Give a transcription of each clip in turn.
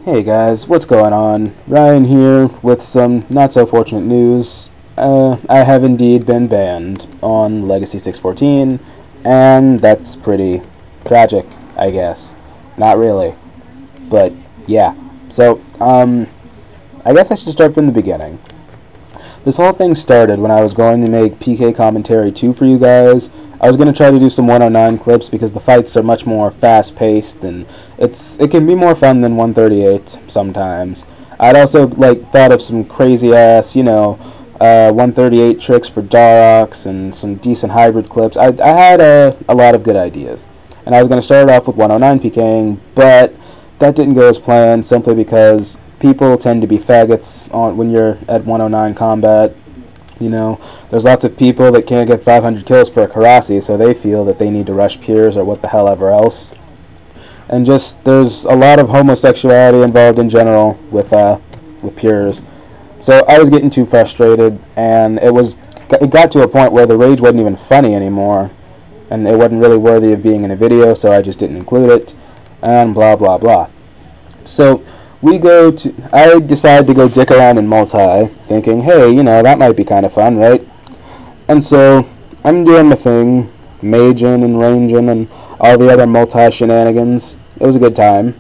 Hey guys, what's going on? Ryan here with some not so fortunate news. I have indeed been banned on Legacy 614, and that's pretty tragic, I guess. Not really, but yeah. So, I guess I should start from the beginning. This whole thing started when I was going to make PK Commentary 2 for you guys. I was going to try to do some 109 clips because the fights are much more fast-paced and it can be more fun than 138 sometimes. I'd also thought of some crazy-ass, 138 tricks for Darox and some decent hybrid clips. I had a lot of good ideas. And I was going to start off with 109 PKing, but that didn't go as planned simply because people tend to be faggots when you're at 109 combat. There's lots of people that can't get 500 kills for a Karasi, so they feel that they need to rush Pures or what the hell ever else. And just, there's a lot of homosexuality involved in general with Pures. So I was getting too frustrated, and it got to a point where the rage wasn't even funny anymore, and it wasn't really worthy of being in a video, so I just didn't include it, and blah blah blah. So I decided to go dick around in multi, thinking, hey, that might be kind of fun, right? And so I'm doing my thing, maging and ranging and all the other multi shenanigans. It was a good time.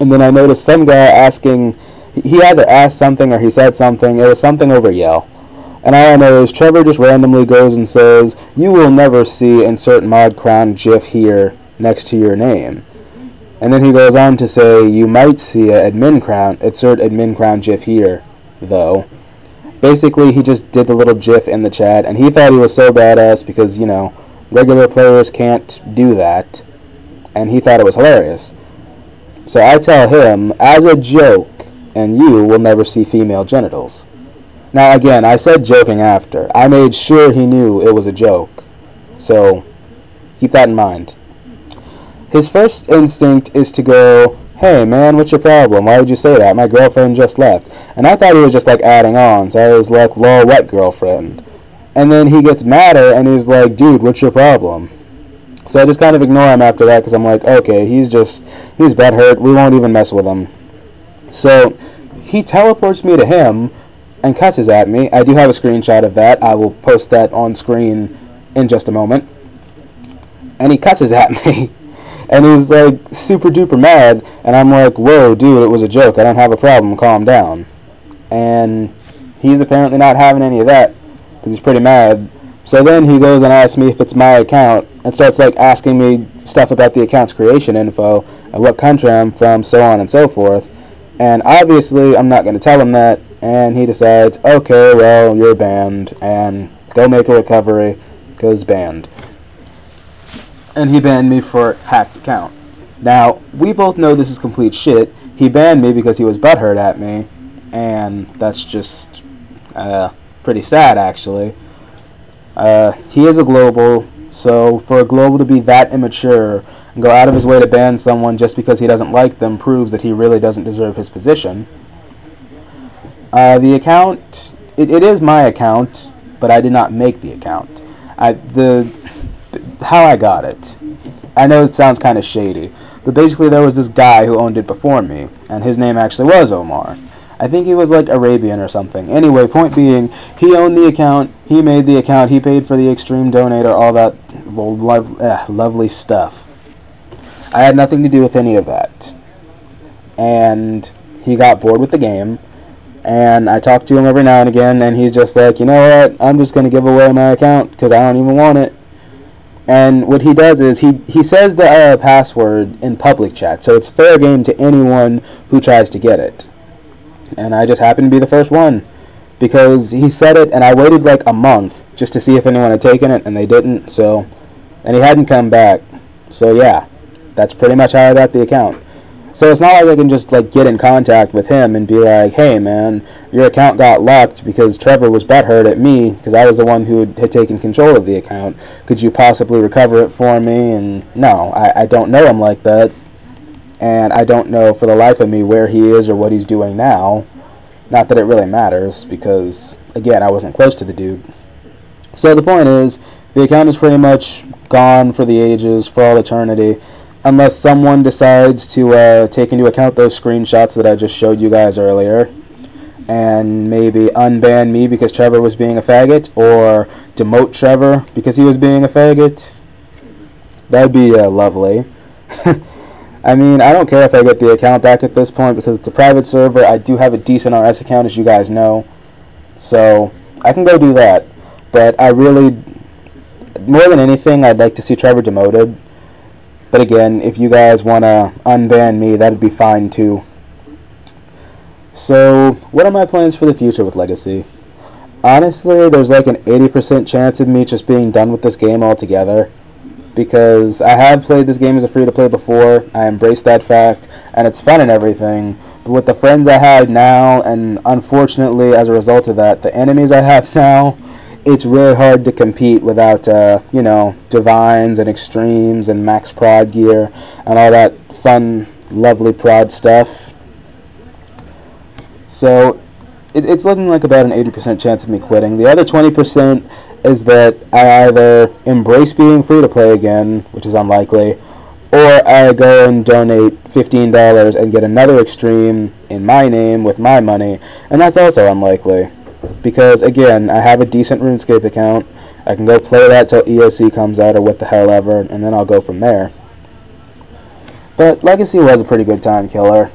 And then I noticed some guy asking, he either asked something or he said something, it was something over yell. And all I know is Trevor just randomly goes and says, "You will never see insert mod crown GIF here next to your name." And then he goes on to say, "You might see a insert admin crown GIF here, though." Basically, he just did the little GIF in the chat, and he thought he was so badass because, regular players can't do that. And he thought it was hilarious. So I tell him, as a joke, and you will never see female genitals. Now, again, I said joking after. I made sure he knew it was a joke. So, keep that in mind. His first instinct is to go, "Hey man, what's your problem? Why would you say that? My girlfriend just left." And I thought he was just adding on, so I was like, "Lol, what girlfriend?" And then he gets madder and he's like, "Dude, what's your problem?" So I just kind of ignore him after that because I'm like, okay, he's butthurt, we won't even mess with him. So he teleports me to him and cusses at me. I do have a screenshot of that. I will post that on screen in just a moment. And he cusses at me. And he's super duper mad, and I'm like, "Whoa, dude, it was a joke. I don't have a problem. Calm down." And he's apparently not having any of that because he's pretty mad. So then he goes and asks me if it's my account and starts asking me stuff about the account's creation info and what country I'm from, so on and so forth. And obviously, I'm not going to tell him that. And he decides, okay, well, you're banned, and go make a recovery because banned. And he banned me for hacked account. Now, we both know this is complete shit. He banned me because he was butthurt at me, and that's just pretty sad, actually. He is a global, so for a global to be that immature and go out of his way to ban someone just because he doesn't like them proves that he really doesn't deserve his position. The account, it is my account, but I did not make the account. How I got it. I know it sounds kind of shady, but basically there was this guy who owned it before me, and his name actually was Omar. I think he was Arabian or something. Anyway, point being, he owned the account, he made the account, he paid for the extreme donator, all that lovely stuff. I had nothing to do with any of that. And he got bored with the game, and I talk to him every now and again, and he's just like, "You know what, I'm just going to give away my account because I don't even want it." And what he does is he says the password in public chat, so it's fair game to anyone who tries to get it. And I just happened to be the first one because he said it, and I waited a month just to see if anyone had taken it, and they didn't. So, and he hadn't come back. So yeah, that's pretty much how I got the account. So it's not like I can just get in contact with him and be like, "Hey man, your account got locked because Trevor was butthurt at me because I was the one who had taken control of the account. Could you possibly recover it for me?" And no, I don't know him like that. And I don't know for the life of me where he is or what he's doing now. Not that it really matters because, again, I wasn't close to the dude. So the point is, the account is pretty much gone for the ages, for all eternity. unless someone decides to take into account those screenshots that I just showed you guys earlier, and maybe unban me because Trevor was being a faggot, or demote Trevor because he was being a faggot. That'd be lovely. I mean, I don't care if I get the account back at this point because it's a private server. I do have a decent RS account, as you guys know, so I can go do that. But I really, more than anything, I'd like to see Trevor demoted. But again, if you guys want to unban me, that'd be fine too. So, what are my plans for the future with Legacy? Honestly, there's like an 80% chance of me just being done with this game altogether. Because I have played this game as a free-to-play before, I embrace that fact, and it's fun and everything. But with the friends I have now, and unfortunately as a result of that, the enemies I have now, it's really hard to compete without, you know, divines and extremes and max prod gear and all that fun, lovely prod stuff. So, it's looking like about an 80% chance of me quitting. The other 20% is that I either embrace being free to play again, which is unlikely, or I go and donate $15 and get another extreme in my name with my money, and that's also unlikely. Because, again, I have a decent RuneScape account. I can go play that till EOC comes out or what the hell ever, and then I'll go from there. But Legacy was a pretty good time killer.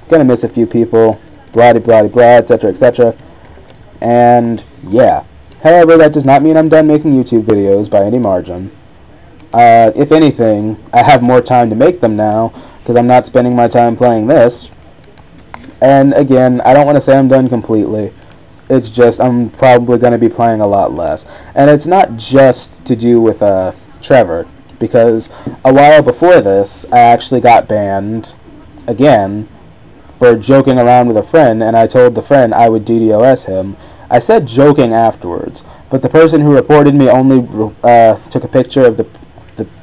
Gonna miss a few people. Blah blah blah, etc, etc. And yeah. However, that does not mean I'm done making YouTube videos by any margin. If anything, I have more time to make them now because I'm not spending my time playing this. And again, I don't want to say I'm done completely. It's just I'm probably going to be playing a lot less. And it's not just to do with Trevor, because a while before this, I actually got banned again for joking around with a friend, and I told the friend I would DDoS him. I said joking afterwards, but the person who reported me only took a picture of the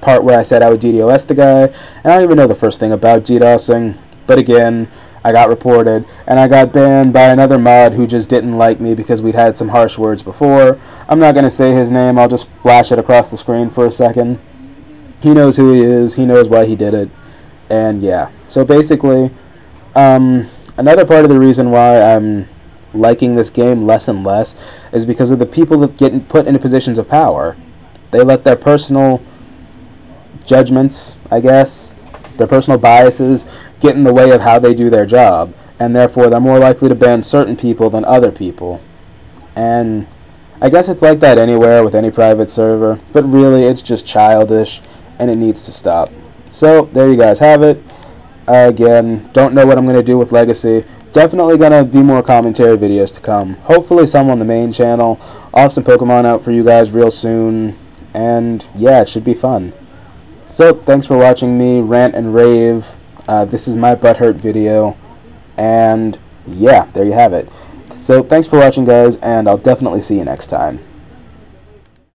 part where I said I would DDoS the guy, and I don't even know the first thing about DDoSing, but again, I got reported, and I got banned by another mod who just didn't like me because we'd had some harsh words before. I'm not going to say his name, I'll just flash it across the screen for a second. He knows who he is, he knows why he did it, and yeah. So basically, another part of the reason why I'm liking this game less and less is because of the people that get put into positions of power. They let their personal judgments, I guess, their personal biases get in the way of how they do their job, and therefore they're more likely to ban certain people than other people. And I guess it's like that anywhere with any private server, but really it's just childish and it needs to stop. So there you guys have it. Again, don't know what I'm going to do with Legacy. Definitely going to be more commentary videos to come. Hopefully some on the main channel. I'll have some Pokemon out for you guys real soon. And yeah, it should be fun. So, thanks for watching me rant and rave. This is my butthurt video. And yeah, there you have it. So, thanks for watching guys, and I'll definitely see you next time.